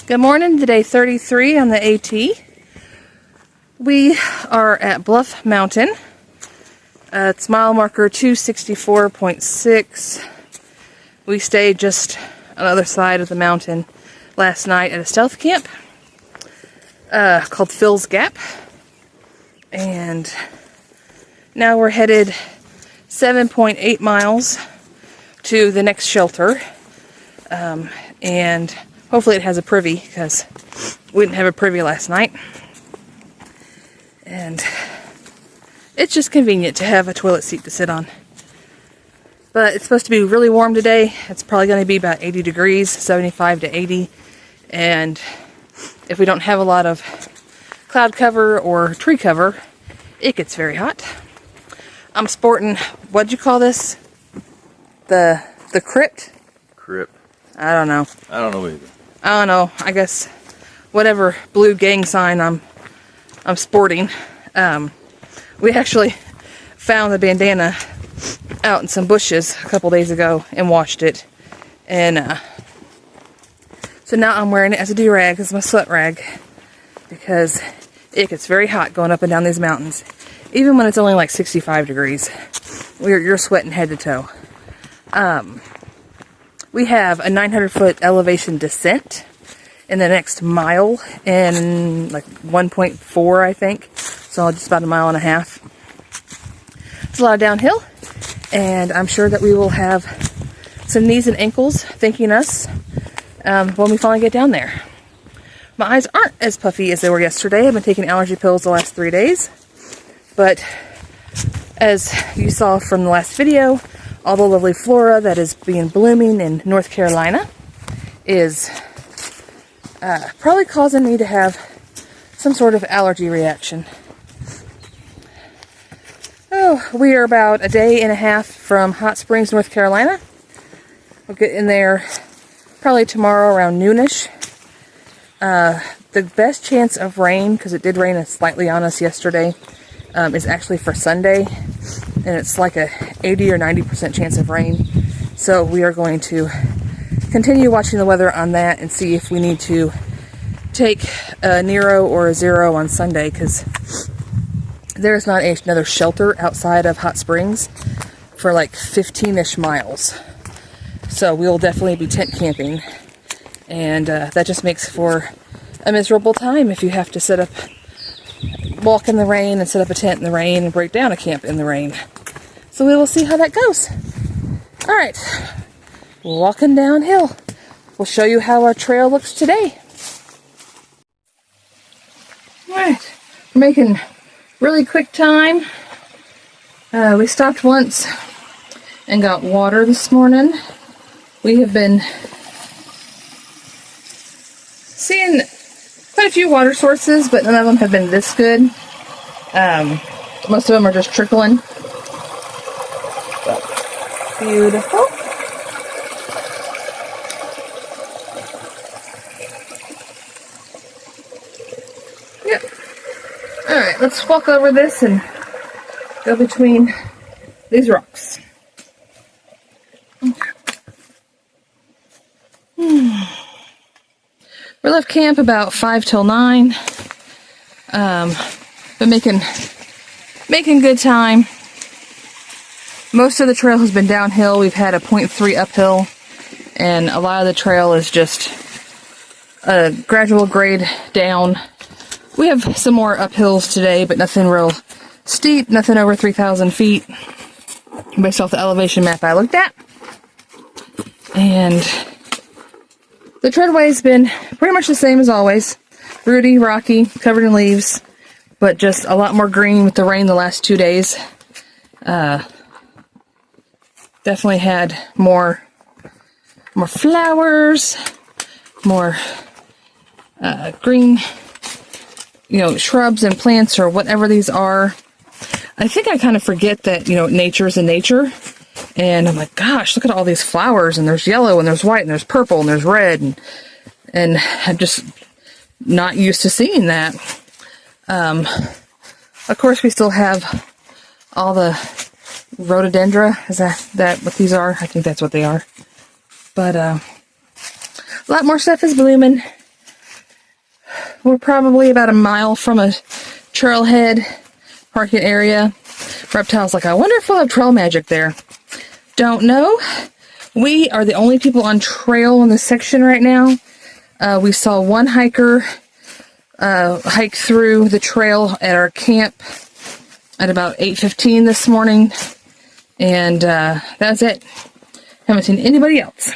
Good morning, today 33 on the AT. We are at Bluff Mountain. It's mile marker 264.6. We stayed just on the other side of the mountain last night at a stealth camp called Phil's Gap. And now we're headed 7.8 miles to the next shelter. And hopefully it has a privy, because we didn't have a privy last night. And it's just convenient to have a toilet seat to sit on. But it's supposed to be really warm today. It's probably going to be about 80 degrees, 75 to 80. And if we don't have a lot of cloud cover or tree cover, it gets very hot. I'm sporting, what'd you call this? The crypt? Crypt. I don't know. I don't know either. I don't know. I guess whatever blue gang sign I'm sporting. We actually found the bandana out in some bushes a couple days ago and washed it. And so now I'm wearing it as a do-rag, as my sweat rag, because it gets very hot going up and down these mountains. Even when it's only like 65 degrees, you're sweating head to toe. We have a 900-foot elevation descent in the next mile, in like 1.4, I think. So just about a mile and a half. It's a lot of downhill, and I'm sure that we will have some knees and ankles thanking us when we finally get down there. My eyes aren't as puffy as they were yesterday. I've been taking allergy pills the last 3 days. But as you saw from the last video, all the lovely flora that is being blooming in North Carolina is probably causing me to have some sort of allergy reaction. Oh, we are about a day and a half from Hot Springs, North Carolina. We'll get in there probably tomorrow around noonish. The best chance of rain, because it did rain slightly on us yesterday, is actually for Sunday. And it's like a 80 or 90% chance of rain. So we are going to continue watching the weather on that and see if we need to take a Nero or a Zero on Sunday, because there's not another shelter outside of Hot Springs for like 15-ish miles. So we'll definitely be tent camping. And that just makes for a miserable time if you have to walk in the rain and set up a tent in the rain and break down a camp in the rain. So we will see how that goes. Alright, walking downhill. We'll show you how our trail looks today. Alright, we're making really quick time. We stopped once and got water this morning. We have been seeing quite a few water sources, but none of them have been this good. Most of them are just trickling. Beautiful. Yep. Alright, let's walk over this and go between these rocks. Okay. We left camp about 5 till 9. Been making good time. Most of the trail has been downhill. We've had a 0.3 uphill, and a lot of the trail is just a gradual grade down. We have some more uphills today, but nothing real steep, nothing over 3,000 feet, based off the elevation map I looked at. And the treadway's been pretty much the same as always. Rooty, rocky, covered in leaves, but just a lot more green with the rain the last 2 days. Definitely had more flowers, more green, shrubs and plants or whatever these are. I think I kind of forget that, nature's in nature. And I'm like, gosh, look at all these flowers, and there's yellow, and there's white, and there's purple, and there's red, and I'm just not used to seeing that. Of course, we still have all the rhododendra. Is that what these are? I think that's what they are. But a lot more stuff is blooming. we're probably about a mile from a trailhead parking area. Reptile's like, I wonder if we'll have trail magic there. Don't know. We are the only people on trail in this section right now. We saw one hiker hike through the trail at our camp at about 8:15 this morning, and that's it. Haven't seen anybody else.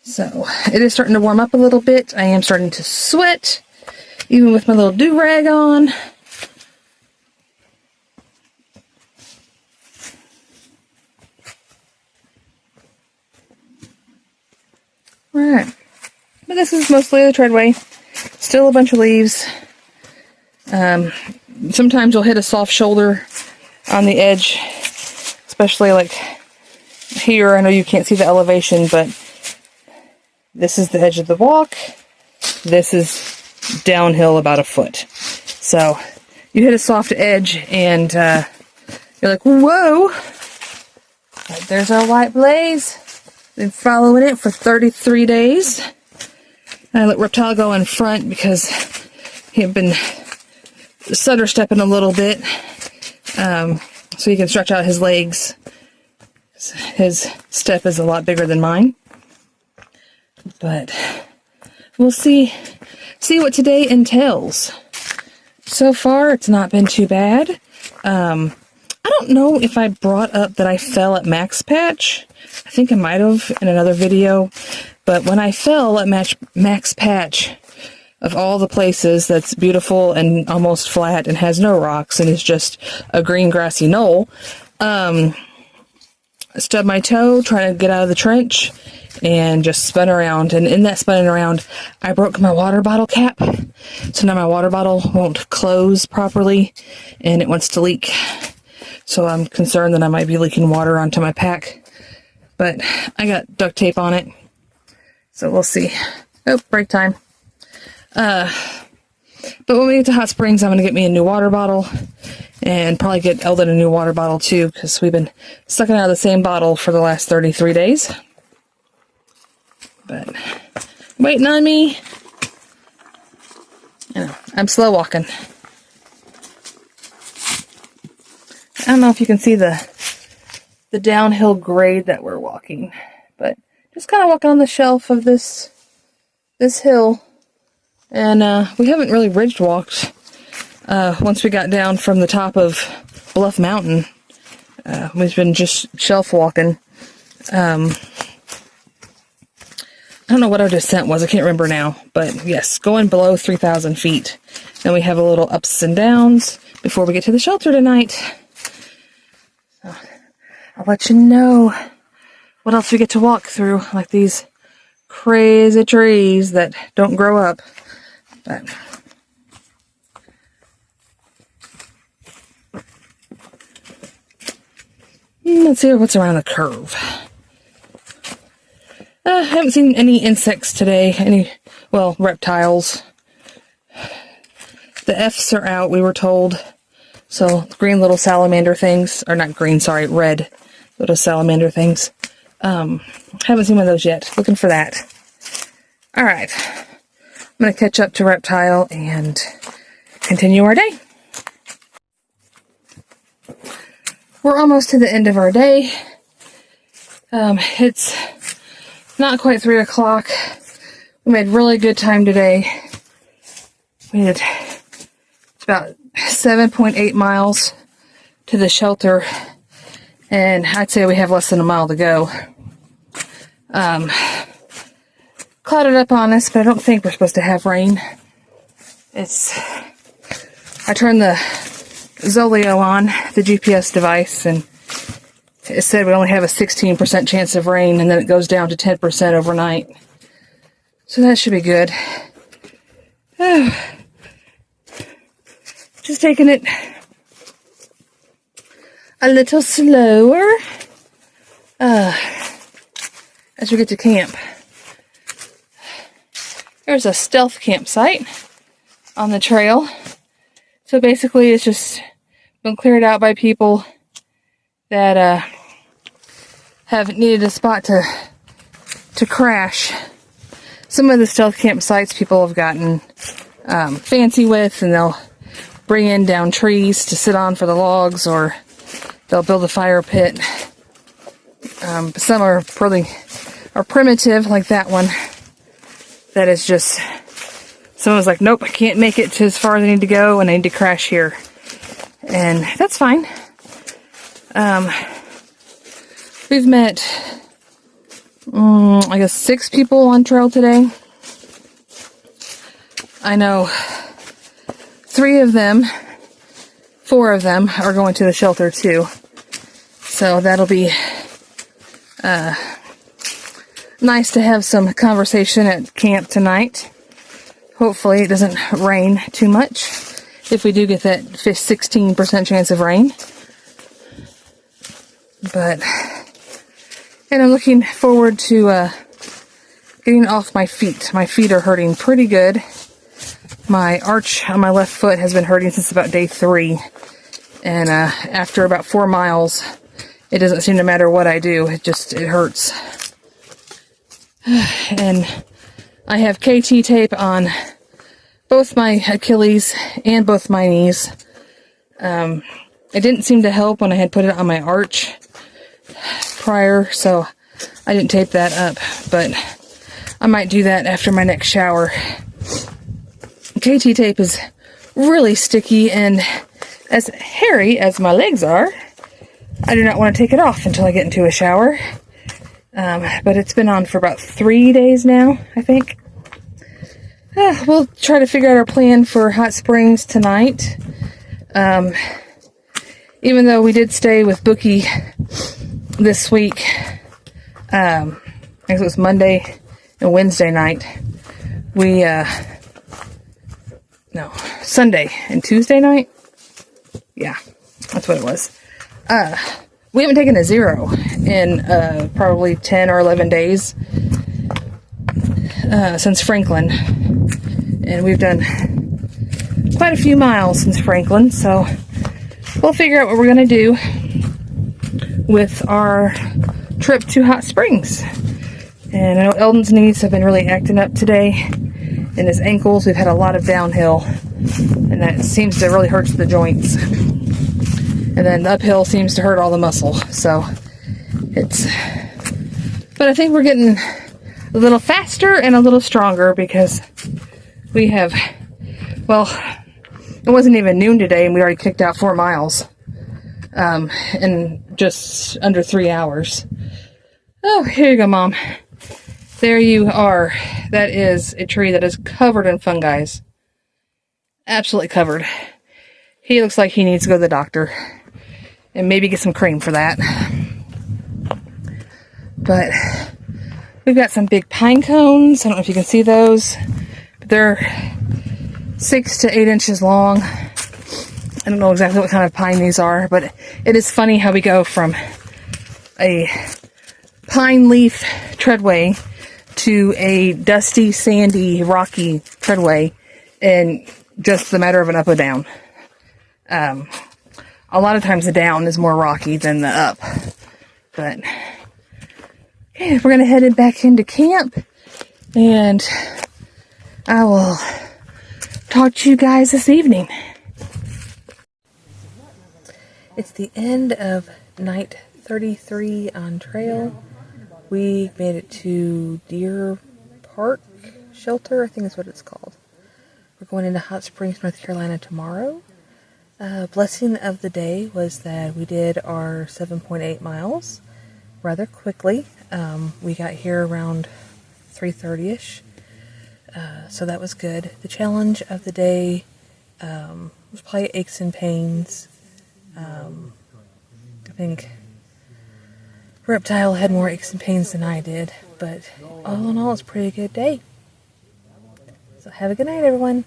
So it is starting to warm up a little bit. I am starting to sweat, even with my little do-rag on. Alright, but this is mostly the treadway. Still a bunch of leaves. Sometimes you'll hit a soft shoulder on the edge, especially like here. I know you can't see the elevation, but this is the edge of the walk. This is downhill about a foot. So you hit a soft edge and you're like, whoa! But there's our white blaze. Been following it for 33 days. I let Reptile go in front because he had been stutter stepping a little bit, so he can stretch out his legs. His step is a lot bigger than mine, but we'll see what today entails. So far, it's not been too bad. I don't know if I brought up that I fell at Max Patch. I think I might have in another video, but when I fell at Max Patch, of all the places that's beautiful and almost flat and has no rocks and is just a green grassy knoll, I stubbed my toe trying to get out of the trench and just spun around. And in that spinning around, I broke my water bottle cap. So now my water bottle won't close properly and it wants to leak. So I'm concerned that I might be leaking water onto my pack. But I got duct tape on it. So we'll see. Oh, break time. But when we get to Hot Springs, I'm going to get me a new water bottle. And probably get Eldon a new water bottle too, because we've been sucking out of the same bottle for the last 33 days. But waiting on me. You know, I'm slow walking. I don't know if you can see the downhill grade that we're walking, but just kind of walking on the shelf of this hill. And we haven't really ridge walked once we got down from the top of Bluff Mountain. We've been just shelf walking. I don't know what our descent was. I can't remember now. But yes, going below 3,000 feet. Then we have a little ups and downs before we get to the shelter tonight. So I'll let you know what else we get to walk through. Like these crazy trees that don't grow up. But let's see what's around the curve. I haven't seen any insects today. Reptiles. The F's are out, we were told. So, green little salamander things. Or not green, sorry, red little salamander things. Haven't seen one of those yet. Looking for that. Alright. I'm going to catch up to Reptile and continue our day. We're almost to the end of our day. It's not quite 3 o'clock. We made really good time today. It's about 7.8 miles to the shelter, and I'd say we have less than a mile to go. Clouded up on us, but I don't think we're supposed to have rain. I turned the Zoleo on, the GPS device, and it said we only have a 16% chance of rain, and then it goes down to 10% overnight. So that should be good. Just taking it a little slower as we get to camp. There's a stealth campsite on the trail. So basically it's just been cleared out by people that have needed a spot to crash. Some of the stealth campsites people have gotten fancy with, and they'll bring in down trees to sit on for the logs, or they'll build a fire pit. Some are primitive, like that one. That is just, someone's like, nope, I can't make it to as far as I need to go, and I need to crash here. And that's fine. We've met, I guess 6 people on trail today. I know 4 of them are going to the shelter too. So that'll be nice to have some conversation at camp tonight. Hopefully it doesn't rain too much. If we do get that 16% chance of rain. And I'm looking forward to getting off my feet. My feet are hurting pretty good. My arch on my left foot has been hurting since about day 3. And after about 4 miles, it doesn't seem to matter what I do. It hurts. And I have KT tape on both my Achilles and both my knees. It didn't seem to help when I had put it on my arch prior, so I didn't tape that up, but I might do that after my next shower. KT tape is really sticky, and as hairy as my legs are, I do not want to take it off until I get into a shower. But it's been on for about 3 days now, I think. We'll try to figure out our plan for Hot Springs tonight. Even though we did stay with Bookie this week, I guess it was Monday and Wednesday night. Sunday and Tuesday night? Yeah, that's what it was. We haven't taken a 0 in probably 10 or 11 days since Franklin. And we've done quite a few miles since Franklin, so we'll figure out what we're going to do with our trip to Hot Springs. And I know Eldon's knees have been really acting up today. And his ankles, we've had a lot of downhill. And that seems to really hurt the joints. And then the uphill seems to hurt all the muscle. So, but I think we're getting a little faster and a little stronger because we have, well, it wasn't even noon today and we already kicked out 4 miles. In just under 3 hours. Oh, here you go, Mom. There you are. That is a tree that is covered in fungi. Absolutely covered. He looks like he needs to go to the doctor. And maybe get some cream for that. But we've got some big pine cones. I don't know if you can see those. But they're 6 to 8 inches long. I don't know exactly what kind of pine these are, but it is funny how we go from a pine leaf treadway to a dusty, sandy, rocky treadway in just the matter of an up or down. A lot of times the down is more rocky than the up. But okay, we're going to head back into camp, and I will talk to you guys this evening. It's the end of night 33 on trail. We made it to Deer Park Shelter, I think is what it's called. We're going into Hot Springs, North Carolina tomorrow. Blessing of the day was that we did our 7.8 miles rather quickly. We got here around 3:30ish, so that was good. The challenge of the day was probably aches and pains. I think Reptile had more aches and pains than I did, but all in all, it's a pretty good day. So have a good night, everyone.